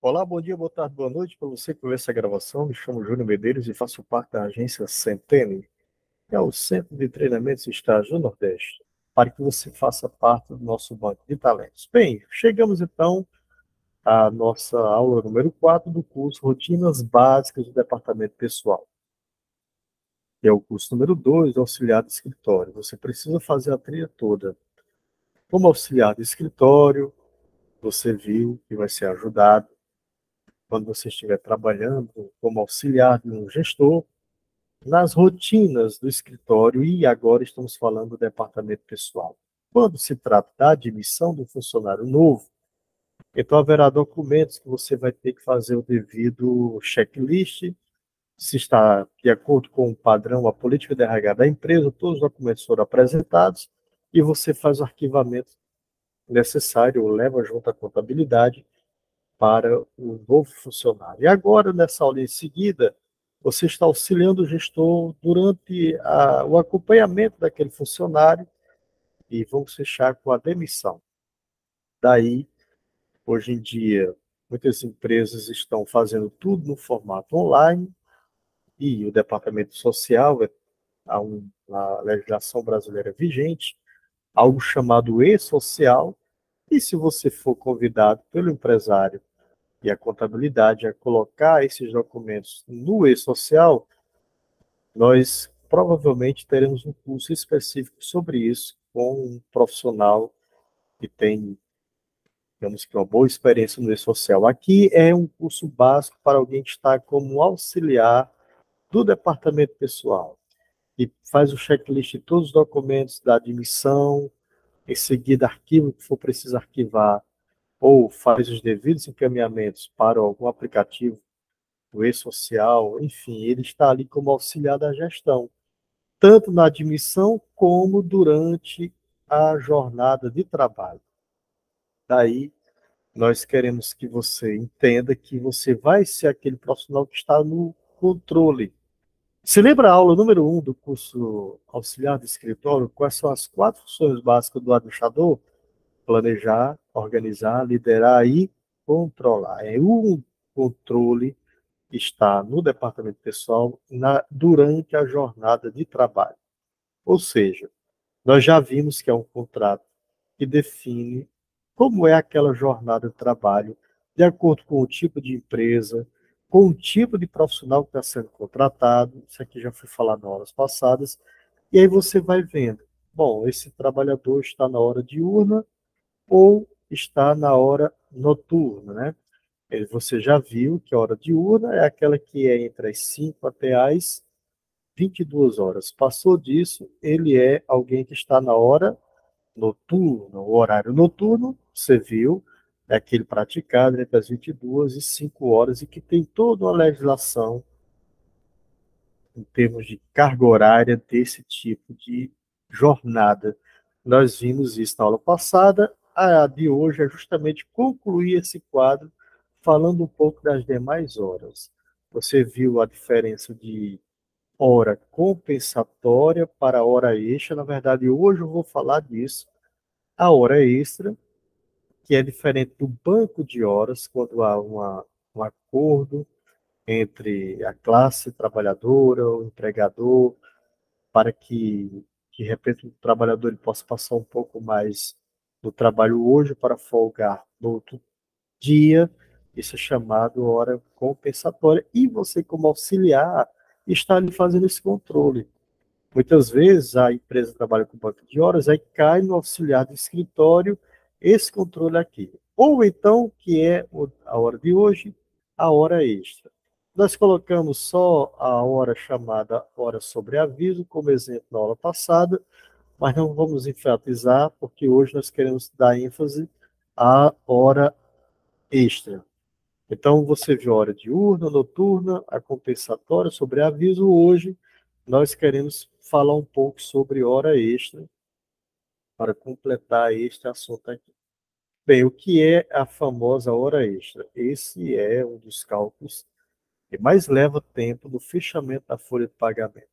Olá, bom dia, boa tarde, boa noite para você que vê essa gravação. Me chamo Júnior Medeiros e faço parte da agência Centene, que é o Centro de Treinamentos e Estágios do Nordeste, para que você faça parte do nosso banco de talentos. Bem, chegamos então à nossa aula número 4 do curso Rotinas Básicas do Departamento Pessoal, que é o curso número 2 do auxiliar de escritório. Você precisa fazer a trilha toda. Como auxiliar de escritório, você viu que vai ser ajudado quando você estiver trabalhando como auxiliar de um gestor, nas rotinas do escritório, e agora estamos falando do departamento pessoal. Quando se trata da admissão do funcionário novo, então haverá documentos que você vai ter que fazer o devido checklist, se está de acordo com o padrão, a política de RH da empresa, todos os documentos foram apresentados e você faz o arquivamento necessário, ou leva junto à contabilidade para o novo funcionário. E agora, nessa aula em seguida, você está auxiliando o gestor durante o acompanhamento daquele funcionário e vamos fechar com a demissão. Daí, hoje em dia, muitas empresas estão fazendo tudo no formato online e o departamento social, a legislação brasileira vigente, algo chamado e-social, e se você for convidado pelo empresário e a contabilidade a colocar esses documentos no e-social, nós provavelmente teremos um curso específico sobre isso com um profissional que tem, digamos que, uma boa experiência no e-social. Aqui é um curso básico para alguém que está como auxiliar do departamento pessoal e faz o checklist de todos os documentos da admissão, em seguida arquiva o que for preciso arquivar ou faz os devidos encaminhamentos para algum aplicativo o e-social, enfim, ele está ali como auxiliar da gestão, tanto na admissão como durante a jornada de trabalho. Daí, nós queremos que você entenda que você vai ser aquele profissional que está no controle. Se lembra a aula número 1 do curso auxiliar de escritório? Quais são as 4 funções básicas do administrador? Planejar, organizar, liderar e controlar. É um controle está no departamento pessoal durante a jornada de trabalho. Ou seja, nós já vimos que é um contrato que define como é aquela jornada de trabalho, de acordo com o tipo de empresa, com o tipo de profissional que está sendo contratado. Isso aqui já foi falado nas aulas passadas. E aí você vai vendo, bom, esse trabalhador está na hora diurna ou está na hora noturna, né? Você já viu que a hora diurna é aquela que é entre as 5 até as 22 horas. Passou disso, ele é alguém que está na hora noturna. O horário noturno, você viu, é aquele praticado entre as 22 e 5 horas e que tem toda uma legislação em termos de carga horária desse tipo de jornada. Nós vimos isso na aula passada, a de hoje é justamente concluir esse quadro falando um pouco das demais horas. Você viu a diferença de hora compensatória para hora extra. Na verdade, hoje eu vou falar disso. A hora extra, que é diferente do banco de horas, quando há um acordo entre a classe trabalhadora, o empregador, para que, de repente, o trabalhador ele possa passar um pouco mais do trabalho hoje para folgar no outro dia. Isso é chamado hora compensatória. E você, como auxiliar, está ali fazendo esse controle. Muitas vezes a empresa trabalha com banco de horas, aí cai no auxiliar do escritório esse controle aqui. Ou então, que é a hora de hoje, a hora extra. Nós colocamos só a hora chamada hora sobre aviso, como exemplo na aula passada, mas não vamos enfatizar, porque hoje nós queremos dar ênfase à hora extra. Então, você viu a hora diurna, noturna, a compensatória, sobre aviso. Hoje, nós queremos falar um pouco sobre hora extra, para completar este assunto aqui. Bem, o que é a famosa hora extra? Esse é um dos cálculos que mais leva tempo no fechamento da folha de pagamento.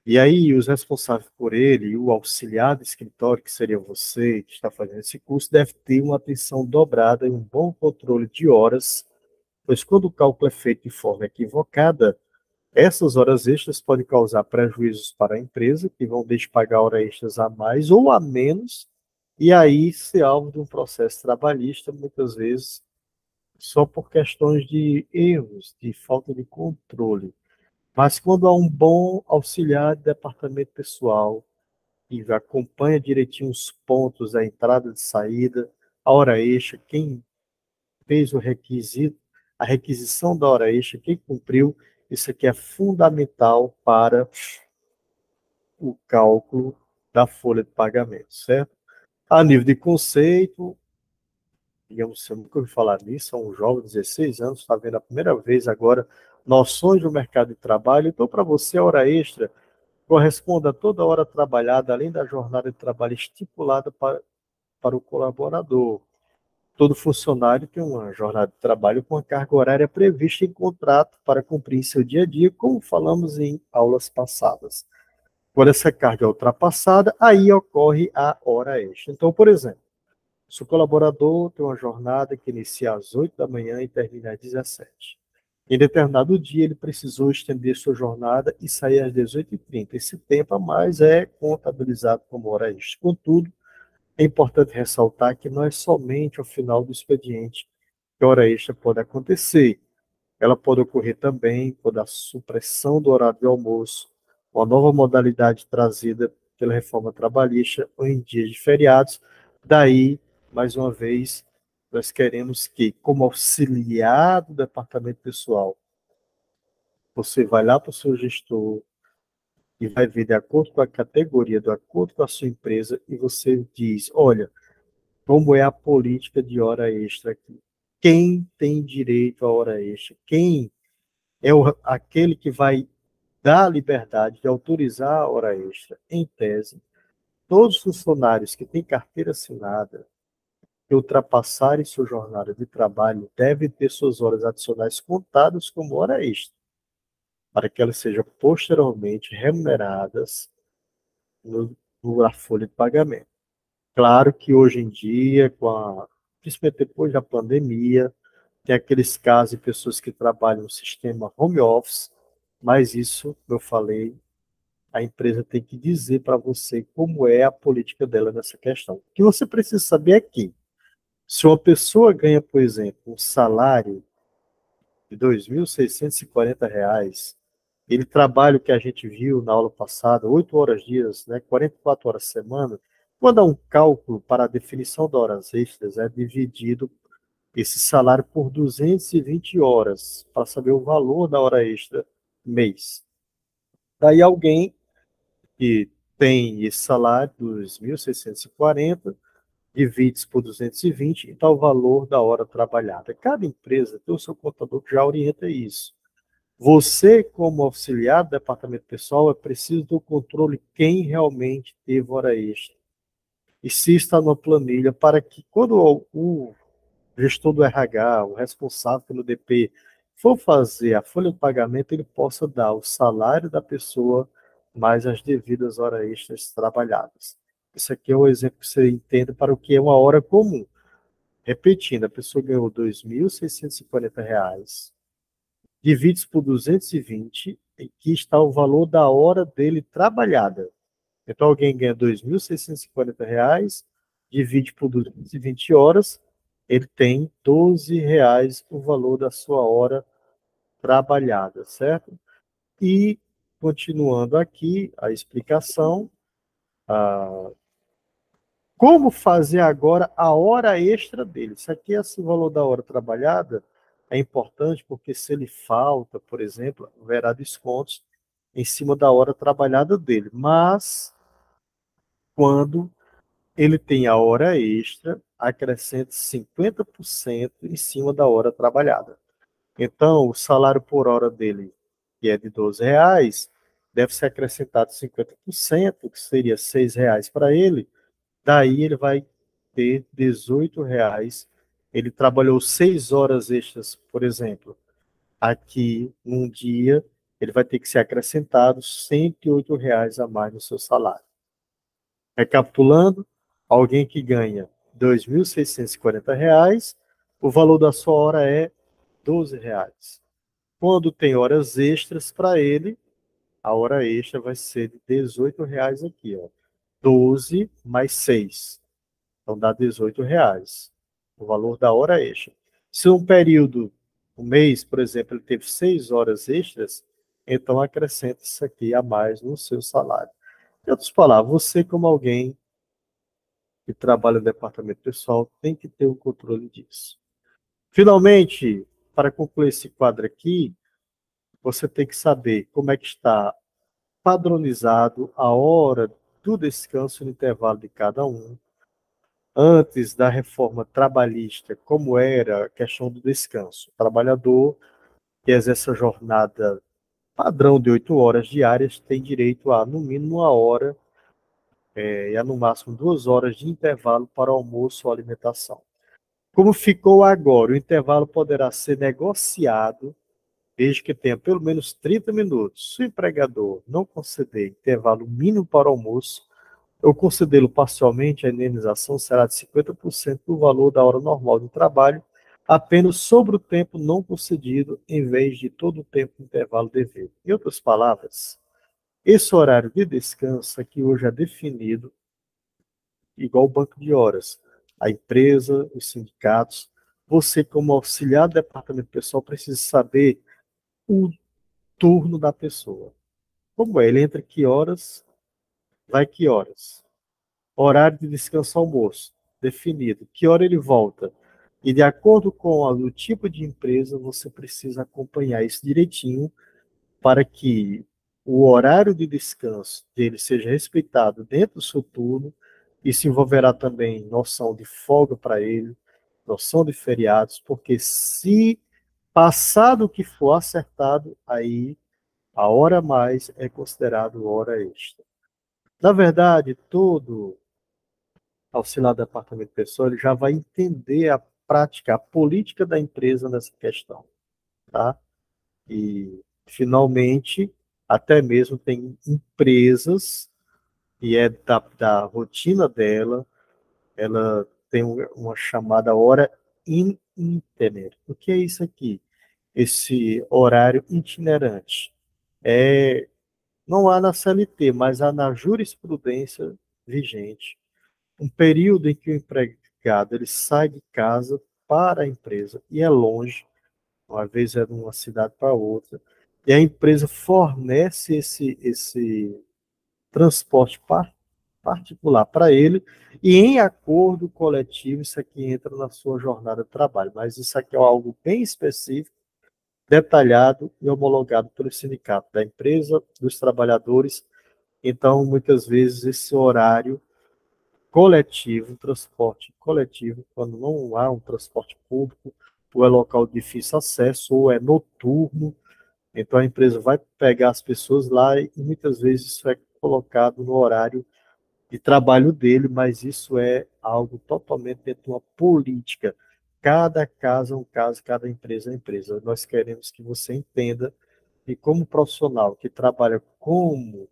E aí, os responsáveis por ele, e o auxiliar do escritório, que seria você que está fazendo esse curso, deve ter uma atenção dobrada e um bom controle de horas, pois quando o cálculo é feito de forma equivocada, essas horas extras podem causar prejuízos para a empresa, que vão ter que pagar horas extras a mais ou a menos, e aí ser alvo de um processo trabalhista, muitas vezes, só por questões de erros, de falta de controle. Mas quando há um bom auxiliar de departamento pessoal, que acompanha direitinho os pontos da entrada e saída, a hora extra, quem fez o requisito, a requisição da hora extra, quem cumpriu, isso aqui é fundamental para o cálculo da folha de pagamento, certo? A nível de conceito, digamos, eu nunca ouvi falar nisso, é um jovem de 16 anos, está vendo a primeira vez agora noções do mercado de trabalho. Então, para você, a hora extra corresponde a toda hora trabalhada, além da jornada de trabalho estipulada para o colaborador. Todo funcionário tem uma jornada de trabalho com a carga horária prevista em contrato para cumprir seu dia a dia, como falamos em aulas passadas. Quando essa carga é ultrapassada, aí ocorre a hora extra. Então, por exemplo, se o colaborador tem uma jornada que inicia às 8 da manhã e termina às 17. Em determinado dia, ele precisou estender sua jornada e sair às 18h30. Esse tempo a mais é contabilizado como hora extra. Contudo, é importante ressaltar que não é somente ao final do expediente que a hora extra pode acontecer. Ela pode ocorrer também quando a supressão do horário de almoço, uma nova modalidade trazida pela reforma trabalhista ou em dias de feriados. Daí, mais uma vez, nós queremos que, como auxiliar do departamento pessoal, você vai lá para o seu gestor e vai ver de acordo com a categoria, de acordo com a sua empresa, e você diz, olha, como é a política de hora extra aqui? Quem tem direito à hora extra? Quem é aquele que vai dar a liberdade de autorizar a hora extra? Em tese, todos os funcionários que têm carteira assinada que ultrapassarem sua jornada de trabalho devem ter suas horas adicionais contadas como hora extra, para que elas sejam posteriormente remuneradas na folha de pagamento. Claro que hoje em dia, principalmente depois da pandemia, tem aqueles casos de pessoas que trabalham no sistema home office, mas isso, como eu falei, a empresa tem que dizer para você como é a política dela nessa questão. O que você precisa saber é que, se uma pessoa ganha, por exemplo, um salário de R$ 2.640, ele trabalha o que a gente viu na aula passada, 8 horas dias, né, 44 horas semana, quando há um cálculo para a definição de horas extras, é dividido esse salário por 220 horas, para saber o valor da hora extra mês. Daí alguém que tem esse salário, 2.640, divide por 220 e está o valor da hora trabalhada. Cada empresa tem o seu contador que já orienta isso. Você, como auxiliar do departamento pessoal, é preciso do controle quem realmente teve hora extra. E se está numa planilha para que quando o gestor do RH, o responsável pelo DP, for fazer a folha de pagamento, ele possa dar o salário da pessoa mais as devidas horas extras trabalhadas. Isso aqui é um exemplo que você entenda para o que é uma hora comum. Repetindo, a pessoa ganhou R$ 2.640, divide por 220, e que está o valor da hora dele trabalhada. Então, alguém ganha R$ 2.640, divide por 220 horas, ele tem R$ 12 o valor da sua hora trabalhada, certo? E, continuando aqui a explicação, como fazer agora a hora extra dele? Isso aqui, esse valor da hora trabalhada, é importante porque se ele falta, por exemplo, haverá descontos em cima da hora trabalhada dele. Mas, quando ele tem a hora extra, acrescenta 50% em cima da hora trabalhada. Então, o salário por hora dele, que é de R$ 12, deve ser acrescentado 50%, que seria R$ 6 para ele. Daí ele vai ter R$ 18. Ele trabalhou 6 horas extras, por exemplo, aqui num dia. ele vai ter que ser acrescentado R$ 108 a mais no seu salário. Recapitulando, alguém que ganha R$ 2.640, o valor da sua hora é R$ 12. Quando tem horas extras para ele, a hora extra vai ser de R$ 18 aqui, ó. 12 mais 6. Então dá R$ 18, o valor da hora extra. Se um período, um mês, por exemplo, ele teve 6 horas extras, então acrescenta isso aqui a mais no seu salário. Em outras palavras, você como alguém que trabalha no departamento pessoal tem que ter o controle disso. Finalmente, para concluir esse quadro aqui, você tem que saber como é que está padronizado a hora do descanso no intervalo de cada um. Antes da reforma trabalhista, como era a questão do descanso. O trabalhador que exerce a jornada padrão de 8 horas diárias tem direito a, no mínimo, 1 hora e a, no máximo, 2 horas de intervalo para almoço ou alimentação. Como ficou agora, o intervalo poderá ser negociado desde que tenha pelo menos 30 minutos. Se o empregador não conceder intervalo mínimo para o almoço, ou concedê-lo parcialmente, a indenização será de 50% do valor da hora normal do trabalho, apenas sobre o tempo não concedido, em vez de todo o tempo de intervalo devido. Em outras palavras, esse horário de descanso aqui hoje é definido igual o banco de horas. A empresa, os sindicatos, você como auxiliar do departamento pessoal precisa saber o turno da pessoa. Como é? Ele entra que horas, vai que horas. Horário de descanso almoço, definido. Que hora ele volta? E de acordo com o tipo de empresa, você precisa acompanhar isso direitinho para que o horário de descanso dele seja respeitado dentro do seu turno. Isso envolverá também noção de folga para ele, noção de feriados, porque se passado o que for acertado, aí a hora a mais é considerado hora extra. Na verdade, todo auxiliar do departamento pessoal, ele já vai entender a prática, a política da empresa nessa questão, tá? E, finalmente, até mesmo tem empresas, e é da rotina dela, ela tem uma chamada hora in itinerar. O que é isso aqui? Esse horário itinerante. Não há na CLT, mas há na jurisprudência vigente um período em que o empregado ele sai de casa para a empresa e é longe, uma vez é de uma cidade para outra, e a empresa fornece esse transporte particular para ele, e em acordo coletivo, isso aqui entra na sua jornada de trabalho. Mas isso aqui é algo bem específico, detalhado e homologado pelo sindicato da empresa, dos trabalhadores. Então, muitas vezes, esse horário coletivo, transporte coletivo, quando não há um transporte público, ou é local de difícil acesso, ou é noturno, então a empresa vai pegar as pessoas lá e muitas vezes isso é colocado no horário de trabalho dele, mas isso é algo totalmente dentro de uma política. Cada caso é um caso, cada empresa é uma empresa. Nós queremos que você entenda que, como profissional que trabalha como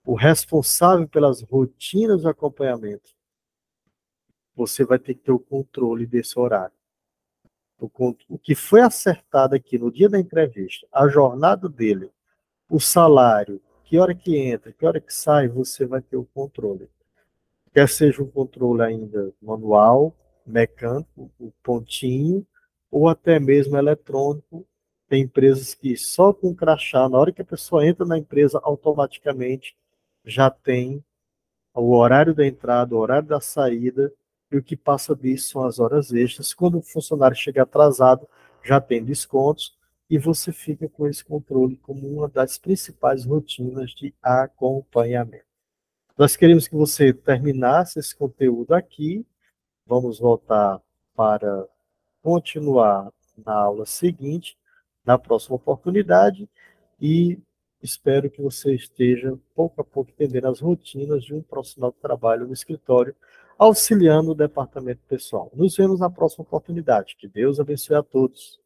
o responsável pelas rotinas de acompanhamento, você vai ter que ter o controle desse horário. O que foi acertado aqui no dia da entrevista, a jornada dele, o salário, que hora que entra, que hora que sai, você vai ter o controle. Quer seja um controle ainda manual, mecânico, o pontinho, ou até mesmo eletrônico. Tem empresas que só com crachá, na hora que a pessoa entra na empresa, automaticamente já tem o horário da entrada, o horário da saída, e o que passa disso são as horas extras. Quando o funcionário chega atrasado, já tem descontos, e você fica com esse controle como uma das principais rotinas de acompanhamento. Nós queremos que você terminasse esse conteúdo aqui. Vamos voltar para continuar na aula seguinte, na próxima oportunidade, e espero que você esteja, pouco a pouco, entendendo as rotinas de um profissional de trabalho no escritório, auxiliando o departamento pessoal. Nos vemos na próxima oportunidade. Que Deus abençoe a todos.